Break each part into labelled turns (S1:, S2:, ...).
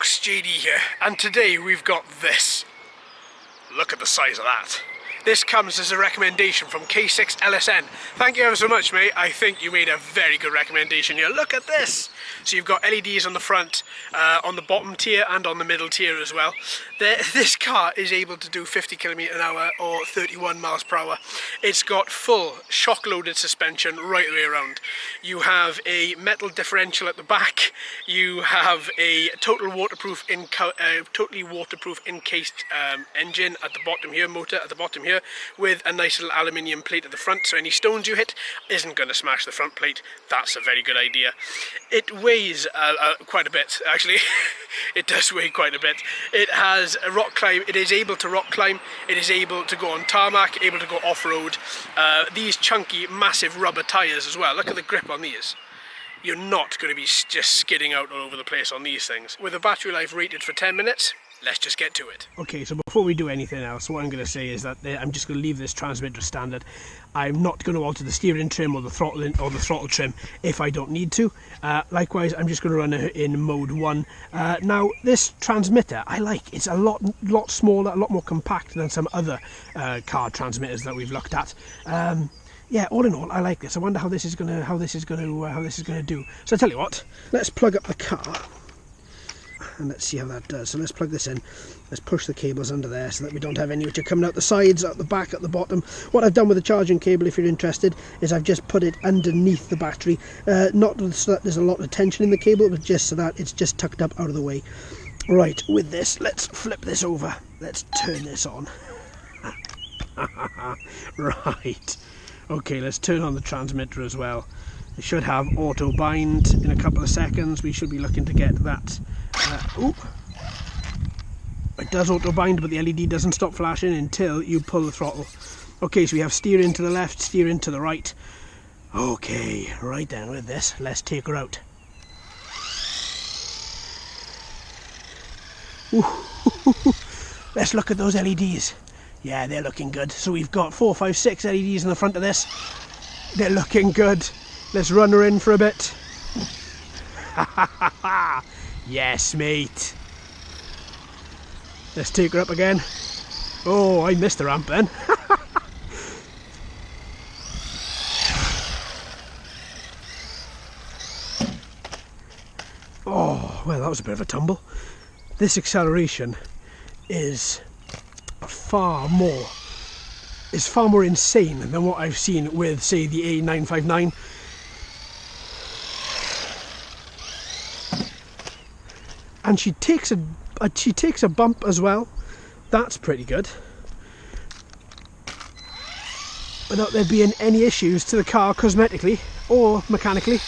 S1: folks, JD here, and today we've got this. Look at the size of that. This comes as a recommendation from K6LSN. Thank you ever so much, mate. I think you made a very good recommendation here. Look at this. So you've got LEDs on the front, on the bottom tier and on the middle tier as well. This car is able to do 50 km/h or 31 miles per hour. It's got full shock-loaded suspension right the way around. You have a metal differential at the back. You have a totally waterproof encased engine at the bottom here, motor at the bottom here, with a nice little aluminium plate at the front, so any stones you hit isn't going to smash the front plate. That's a very good idea. It weighs quite a bit, actually. It does weigh quite a bit. It has a rock climb. It is able to rock climb. It is able to go on tarmac, able to go off-road. These chunky, massive rubber tyres as well. Look at the grip on these. You're not going to be just skidding out all over the place on these things. With a battery life rated for 10 minutes, let's just get to it. Okay, so before we do anything else, what I'm going to say is that I'm just going to leave this transmitter standard. I'm not going to alter the steering trim or the throttle trim if I don't need to. Likewise, I'm just going to run it in mode 1. Now, this transmitter, I like. It's a lot smaller, a lot more compact than some other car transmitters that we've looked at. Yeah, all in all, I like this. I wonder how this is going to do. So I tell you what, let's plug up the car. And let's see how that does. So let's plug this in. Let's push the cables under there so that we don't have any which are coming out the sides, out the back, at the bottom. What I've done with the charging cable, if you're interested, is I've just put it underneath the battery. Not so that there's a lot of tension in the cable, but just so that it's just tucked up out of the way. Right, with this, let's flip this over. Let's turn this on. Right. Okay, let's turn on the transmitter as well. It should have auto bind in a couple of seconds. We should be looking to get that. It does auto bind, but the LED doesn't stop flashing until you pull the throttle. Okay, so we have steering to the left, steering to the right. Okay, right then, with this, let's take her out. Ooh, let's look at those LEDs. Yeah, they're looking good. So we've got 4, 5, 6 LEDs in the front of this. They're looking good. Let's run her in for a bit. Yes, mate. Let's take her up again. Oh, I missed the ramp then. Oh, well, that was a bit of a tumble. This acceleration is far more insane than what I've seen with, say, the A959. And she takes a bump as well. That's pretty good. Without there being any issues to the car cosmetically or mechanically.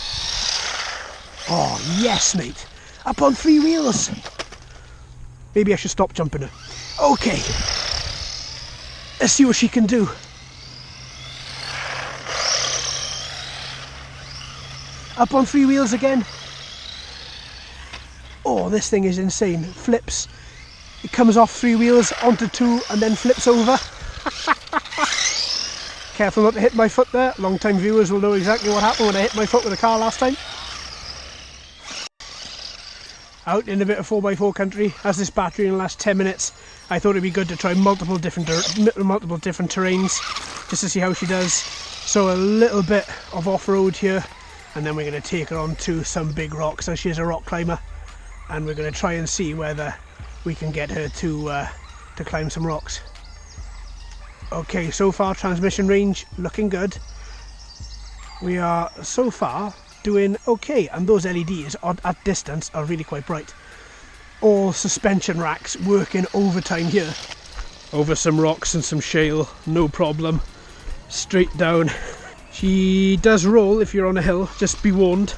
S1: Oh yes, mate. Up on 3 wheels. Maybe I should stop jumping her. Okay. Let's see what she can do. Up on 3 wheels again. Oh, this thing is insane. It flips. It comes off 3 wheels onto 2 and then flips over. Careful not to hit my foot there. Long-time viewers will know exactly what happened when I hit my foot with a car last time. Out in a bit of 4x4 country, has this battery in the last 10 minutes. I thought it'd be good to try multiple different terrains just to see how she does. So a little bit of off-road here, and then we're going to take her onto some big rocks, as she is a rock climber. And we're going to try and see whether we can get her to climb some rocks. Okay, so far transmission range looking good. We are so far doing okay, and those LEDs at distance are really quite bright. All suspension racks working overtime here. Over some rocks and some shale, no problem. Straight down. She does roll if you're on a hill, just be warned.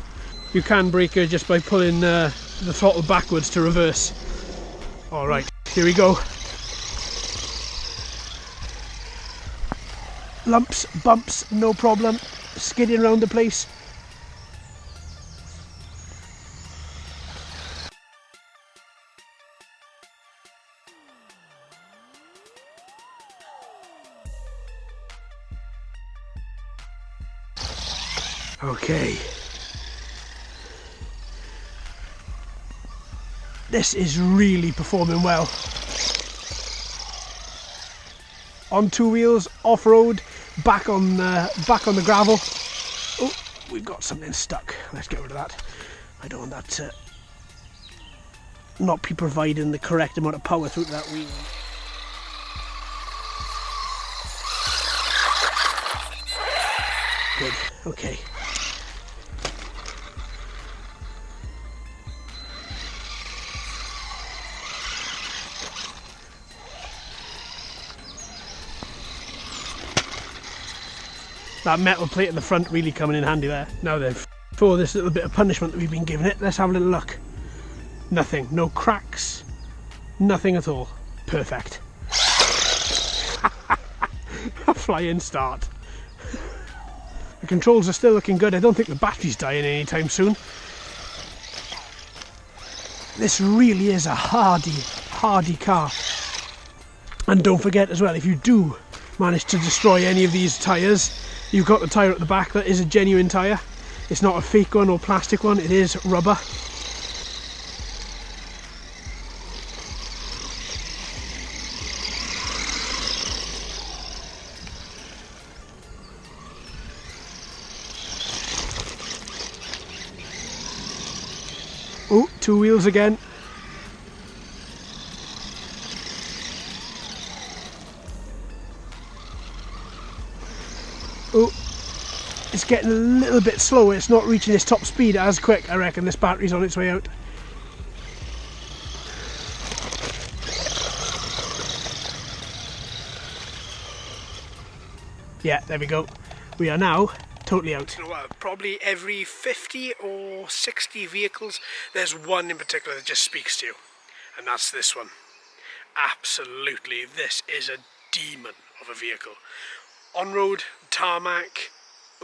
S1: You can brake her just by pulling the throttle backwards to reverse. Alright, here we go. Lumps, bumps, no problem. Skidding around the place. Okay. This is really performing well. On two wheels, off-road, back on the gravel. Oh, we've got something stuck. Let's get rid of that. I don't want that to not be providing the correct amount of power through that wheel. Good. Okay. That metal plate in the front really coming in handy there. Now then, for this little bit of punishment that we've been giving it, let's have a little look. Nothing, no cracks, nothing at all. Perfect. A flying start. The controls are still looking good. I don't think the battery's dying anytime soon. This really is a hardy car. And don't forget as well, if you do manage to destroy any of these tyres, you've got the tyre at the back that is a genuine tyre. It's not a fake one or plastic one, it is rubber. Oh, two wheels again. Oh, it's getting a little bit slower. It's not reaching its top speed as quick. I reckon this battery's on its way out. Yeah, there we go. We are now totally out. You know what, probably every 50 or 60 vehicles, there's one in particular that just speaks to you. And that's this one. Absolutely, this is a demon of a vehicle. On-road, tarmac,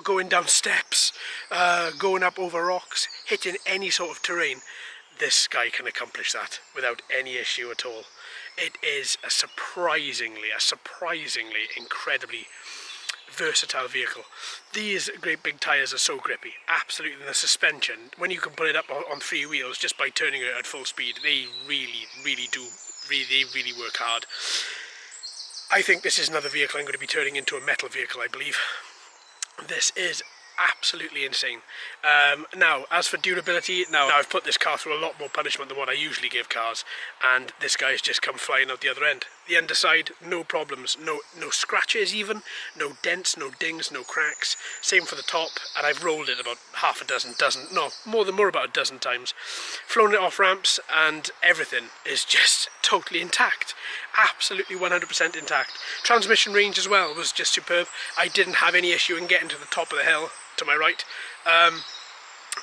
S1: going down steps, going up over rocks, hitting any sort of terrain, this guy can accomplish that without any issue at all. It is a surprisingly incredibly versatile vehicle. These great big tyres are so grippy, absolutely. And the suspension, when you can put it up on three wheels just by turning it at full speed, they really work hard. I think this is another vehicle I'm going to be turning into a metal vehicle, I believe. This is absolutely insane. Now, as for durability, now I've put this car through a lot more punishment than what I usually give cars, and this guy's just come flying out the other end. The underside, no problems, no scratches even, no dents, no dings, no cracks. Same for the top, and I've rolled it about half a dozen, more about a dozen times. Flown it off ramps, and everything is just totally intact. Absolutely 100% intact. Transmission range as well was just superb. I didn't have any issue in getting to the top of the hill to my right.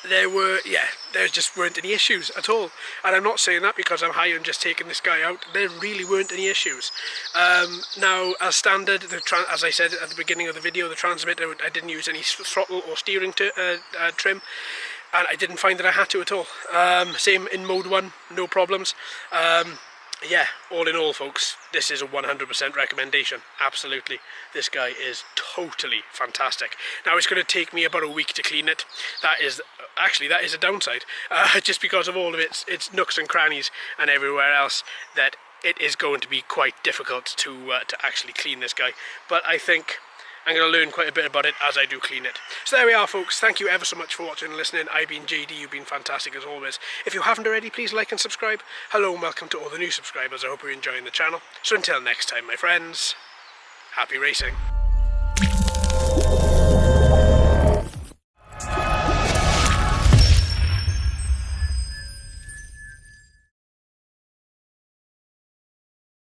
S1: There just weren't any issues at all. And I'm not saying that because I'm high on just taking this guy out. There really weren't any issues. Now, as standard, as I said at the beginning of the video, the transmitter, I didn't use any throttle or steering trim. And I didn't find that I had to at all. Same in mode 1, no problems. Yeah, all in all, folks, this is a 100% recommendation. Absolutely. This guy is totally fantastic. Now, it's going to take me about a week to clean it. That is a downside. Just because of all of its nooks and crannies and everywhere else, that it is going to be quite difficult to actually clean this guy. But I think I'm going to learn quite a bit about it as I do clean it. So there we are, folks. Thank you ever so much for watching and listening. I've been JD. You've been fantastic as always. If you haven't already, please like and subscribe. Hello and welcome to all the new subscribers. I hope you're enjoying the channel. So until next time, my friends, happy racing.